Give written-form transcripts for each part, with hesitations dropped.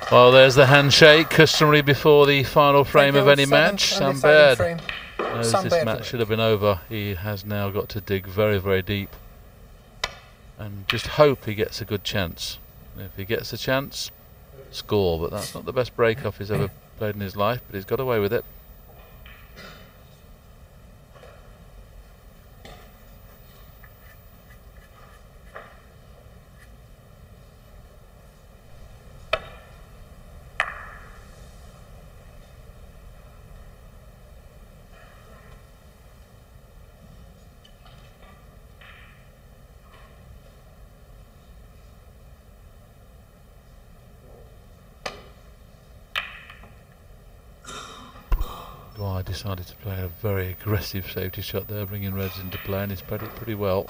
Well, there's the handshake, customary before the final frame of any match. Sam Baird knows this match should have been over. He has now got to dig very, very deep and just hope he gets a good chance. If he gets a chance, score. But that's not the best break-off he's ever played in his life, but he's got away with it. Maguire decided to play a very aggressive safety shot there, bringing reds into play, and he's played it pretty well.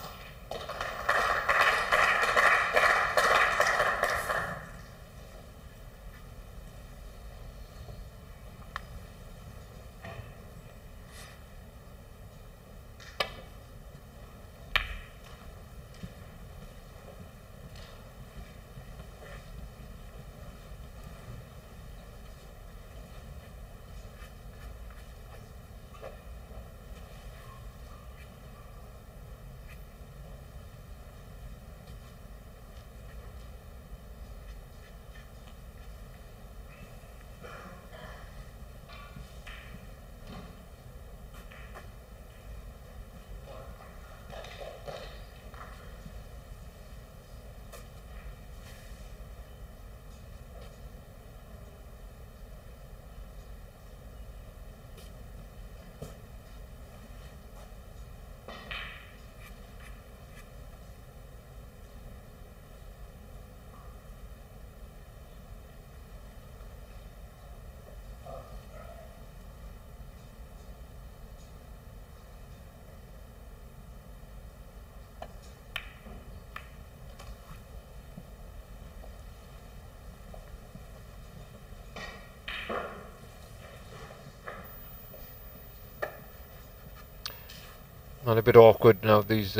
Not a bit awkward now. These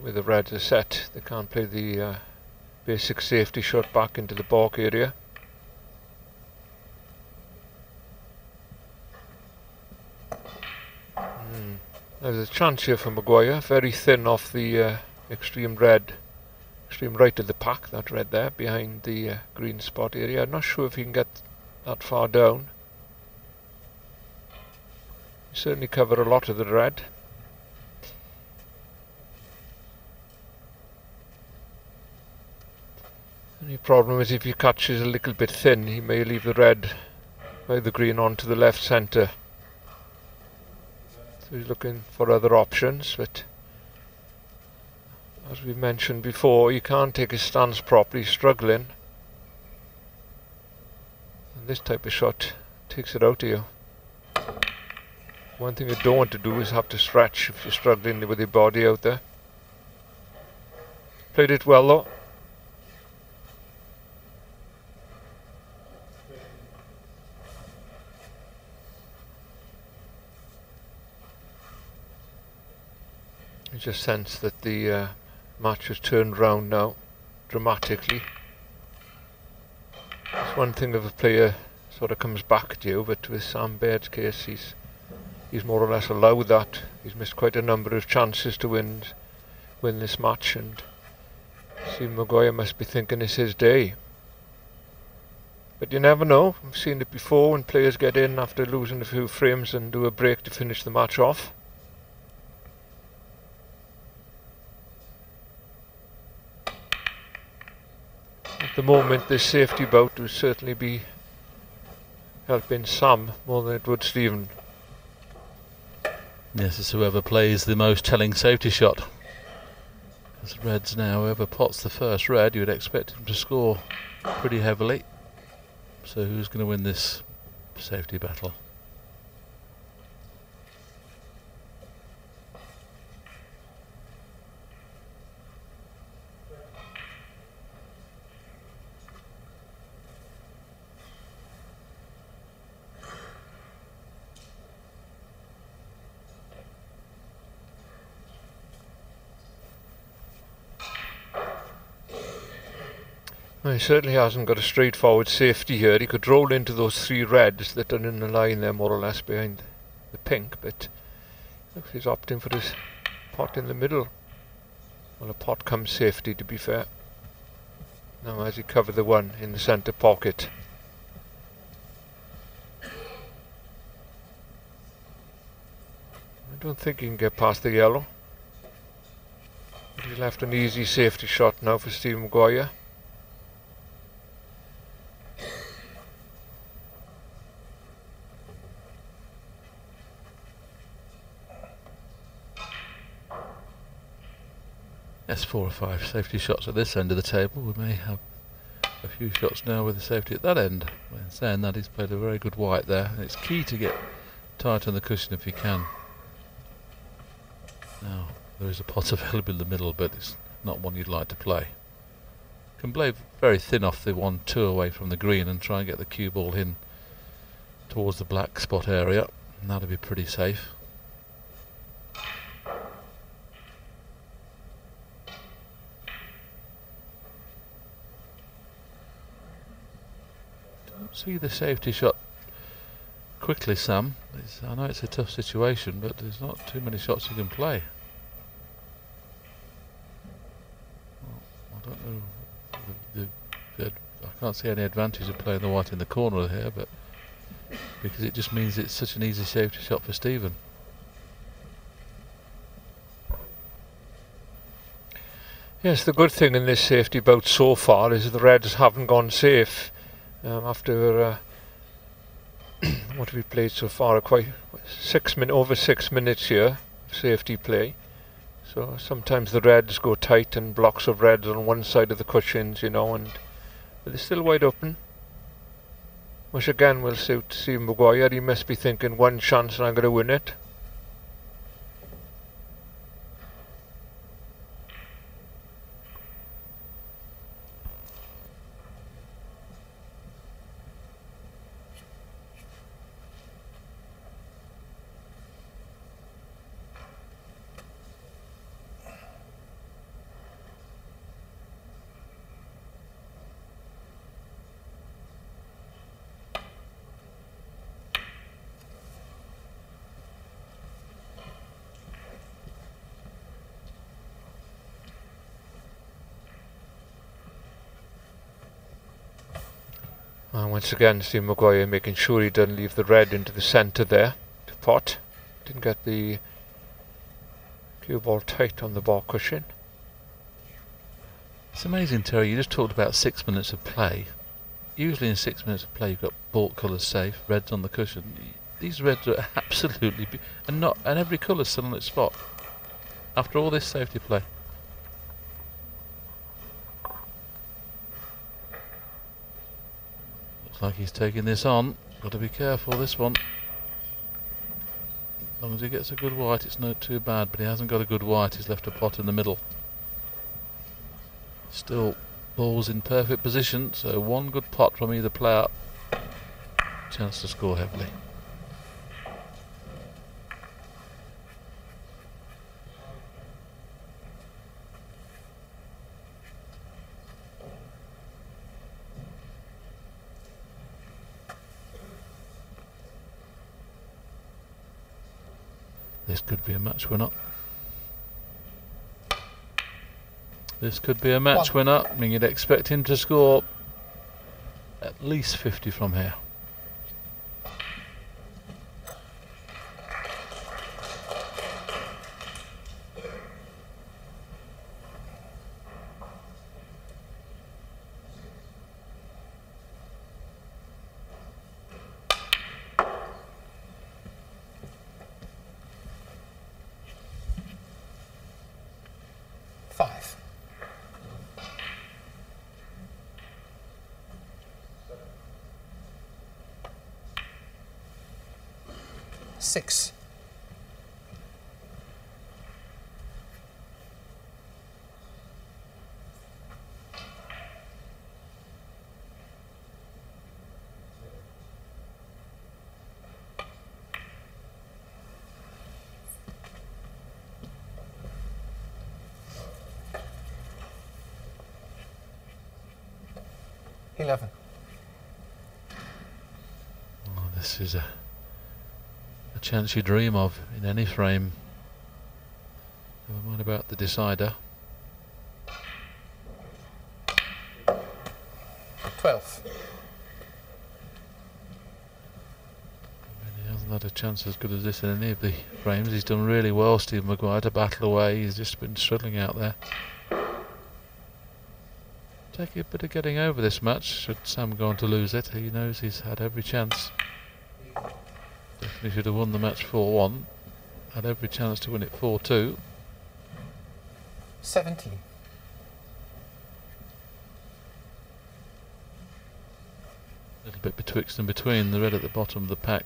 with the reds are set, they can't play the basic safety shot back into the balk area. There's a chance here for Maguire, very thin off the extreme red, extreme right of the pack, that red there behind the green spot area. I'm not sure if he can get that far down. He certainly cover a lot of the red. Only problem is if he catches a little bit thin, he may leave the red by the green onto the left centre. So he's looking for other options, but as we mentioned before, you can't take his stance properly, struggling. And this type of shot takes it out of you. One thing you don't want to do is have to stretch if you're struggling with your body out there. Played it well though. You just sense that the match has turned round now, dramatically. It's one thing if a player sort of comes back to you, but with Sam Baird's case, he's more or less allowed that. He's missed quite a number of chances to win this match, and Steve Maguire must be thinking it's his day. But you never know. I've seen it before when players get in after losing a few frames and do a break to finish the match off. At the moment, this safety bout will certainly be helping Sam more than it would Stephen. Yes, it's whoever plays the most telling safety shot. As reds now, whoever pots the first red, you would expect him to score pretty heavily. So who's going to win this safety battle? Well, he certainly hasn't got a straightforward safety here. He could roll into those 3 reds that are in the line there, more or less behind the pink, but looks he's opting for his pot in the middle. Well, a pot comes safety, to be fair. Now has he covered the 1 in the centre pocket? I don't think he can get past the yellow. But he's left an easy safety shot now for Steve Maguire. That's 4 or 5 safety shots at this end of the table. We may have a few shots now with the safety at that end. When saying that, he's played a very good white there, and it's key to get tight on the cushion if you can. Now, there is a pot available in the middle, but it's not one you'd like to play. You can play very thin off the 1-2 away from the green and try and get the cue ball in towards the black spot area, and that'll be pretty safe. See the safety shot quickly, Sam. I know it's a tough situation, but there's not too many shots you can play. Well, I don't know. I can't see any advantage of playing the white in the corner here, but because it just means it's such an easy safety shot for Stephen. Yes, the good thing in this safety bout so far is the reds haven't gone safe. After what have we played so far? Quite over 6 minutes here of safety play. So sometimes the reds go tight and blocks of reds on one side of the cushions, you know, but they're still wide open. Which again will suit Steve Maguire. He must be thinking 1 chance and I'm going to win it. And once again, Steve Maguire making sure he doesn't leave the red into the centre there to pot. Didn't get the cue ball tight on the ball cushion. It's amazing, Terry. You just talked about 6 minutes of play. Usually in 6 minutes of play, you've got baulk colours safe, reds on the cushion. These reds are absolutely and every colour's still on its spot after all this safety play. Like he's taking this on. Got to be careful this one. As long as he gets a good white, it's not too bad, but he hasn't got a good white. He's left a pot in the middle. Still balls in perfect position, so 1 good pot from either player. Chance to score heavily. This could be a match winner. This could be a match winner. I mean, you'd expect him to score at least 50 from here. Six. 11. Oh, this is a chance you dream of in any frame. Never mind about the decider. 12. He hasn't had a chance as good as this in any of the frames. He's done really well, Steve Maguire, to battle away. He's just been struggling out there. Taking a bit of getting over this match. Should Sam go on to lose it, he knows he's had every chance. Definitely should have won the match 4-1. Had every chance to win it 4-2. 17. A little bit betwixt and between the red at the bottom of the pack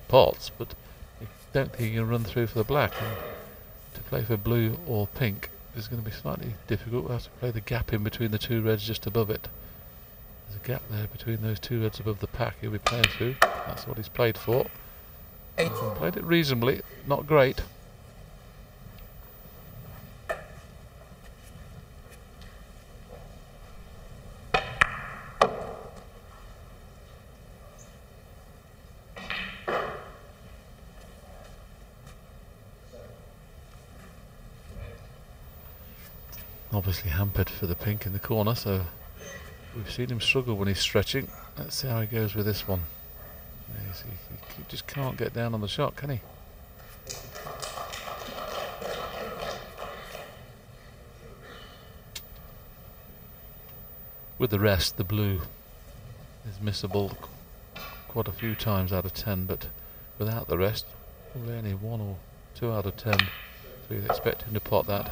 pots, but I don't think he can run through for the black. And to play for blue or pink is going to be slightly difficult. We'll have to play the gap in between the two reds just above it. There's a gap there between those two reds above the pack he'll be playing through. That's what he's played for. 18. Played it reasonably, not great. Obviously hampered for the pink in the corner, so we've seen him struggle when he's stretching. Let's see how he goes with this one. He just can't get down on the shot, can he? With the rest, the blue is missable quite a few times out of 10, but without the rest, probably only 1 or 2 out of 10. So you'd expect him to pot that.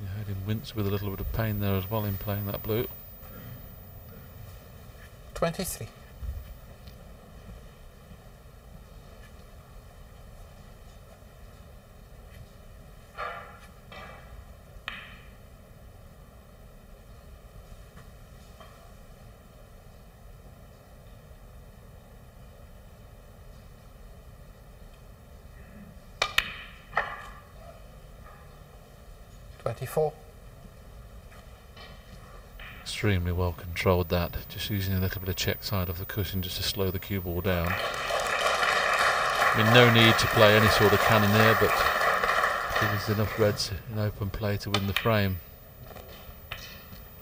You heard him wince with a little bit of pain there as well in playing that blue. 23. Extremely well controlled that, just using a little bit of check side of the cushion just to slow the cue ball down. I mean, no need to play any sort of cannoneer, but there's enough reds in open play to win the frame.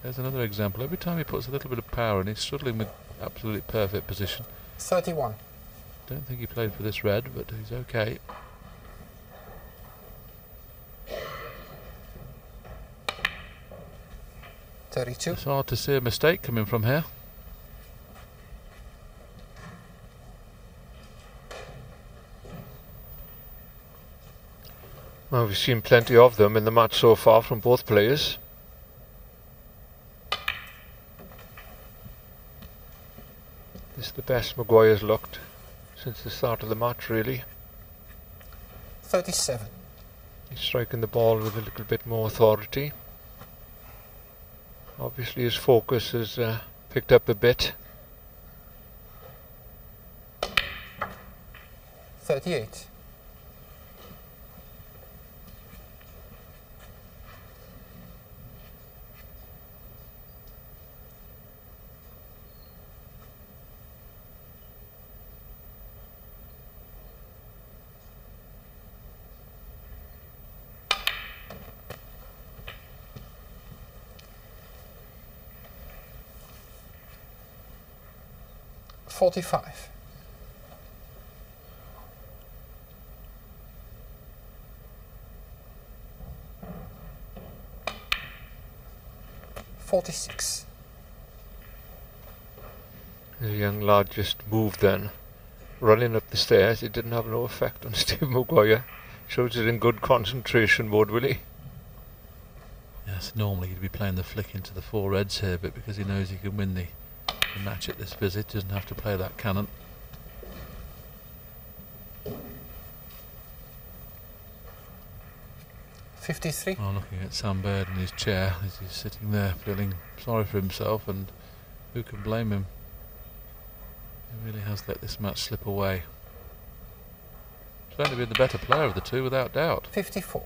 There's another example. Every time he puts a little bit of power in, he's struggling with absolutely perfect position. 31. Don't think he played for this red, but he's okay. It's hard to see a mistake coming from here. Well, we've seen plenty of them in the match so far from both players. This is the best Maguire's looked since the start of the match, really. 37. He's striking the ball with a little bit more authority. Obviously his focus has picked up a bit. 38. $45. $46. The young lad just moved then, running up the stairs. It didn't have no effect on Steve Maguire. Shows he's in good concentration mode, will he? Yes, normally he'd be playing the flick into the 4 reds here, but because he knows he can win the match at this visit, doesn't have to play that cannon. $53. Oh, looking at Sam Baird in his chair as he's sitting there feeling sorry for himself, and who can blame him? He really has let this match slip away. Certainly been the better player of the two, without doubt. 54.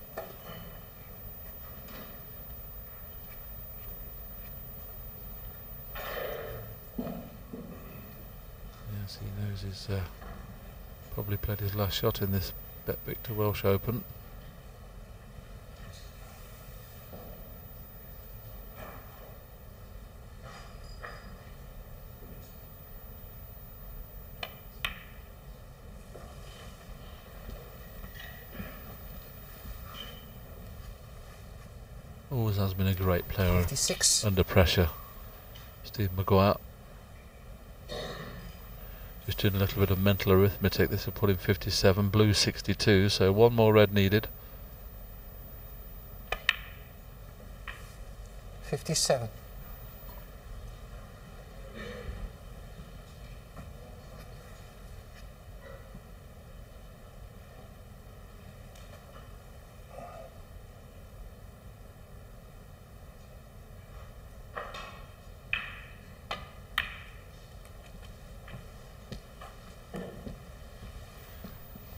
Yes, he knows he's probably played his last shot in this BetVictor Welsh Open. Always has been a great player 56. under pressure, Steve Maguire. Just doing a little bit of mental arithmetic. This will put him 57, blue 62, so one more red needed. 57.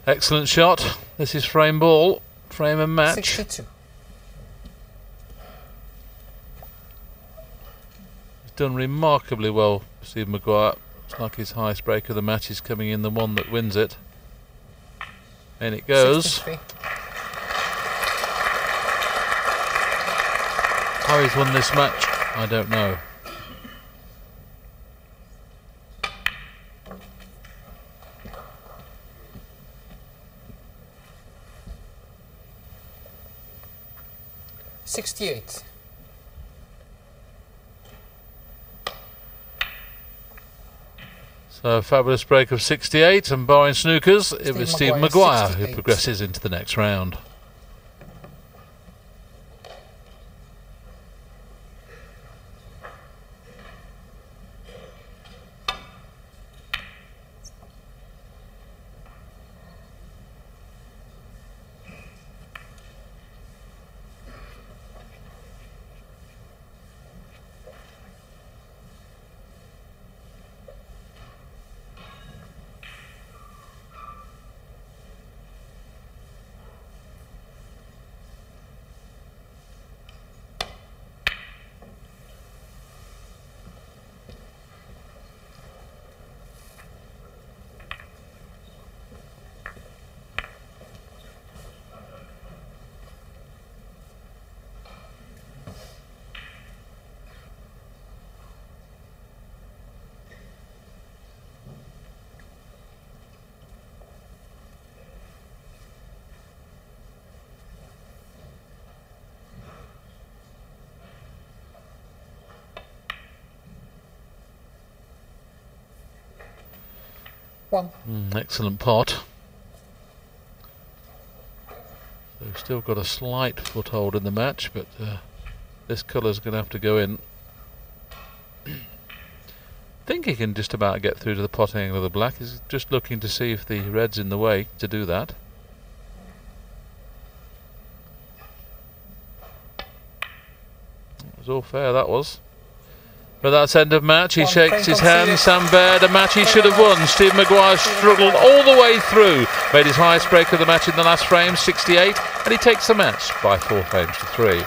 Excellent shot. This is frame ball, frame and match. 62. He's done remarkably well, Steve Maguire. It's like his highest break of the match is coming in, the one that wins it. And it goes. 63. How he's won this match, I don't know. $68. So a fabulous break of 68, and barring snookers, it was Steve Maguire who progresses into the next round. Excellent pot. So we've still got a slight foothold in the match, but this colour's going to have to go in. I think he can just about get through to the pot angle of the black. He's just looking to see if the red's in the way to do that. It was all fair, that was. But that's end of match. He shakes his hand. Sam Baird, a match he should have won. Steve Maguire struggled all the way through. Made his highest break of the match in the last frame, 68, and he takes the match by 4 frames to 3.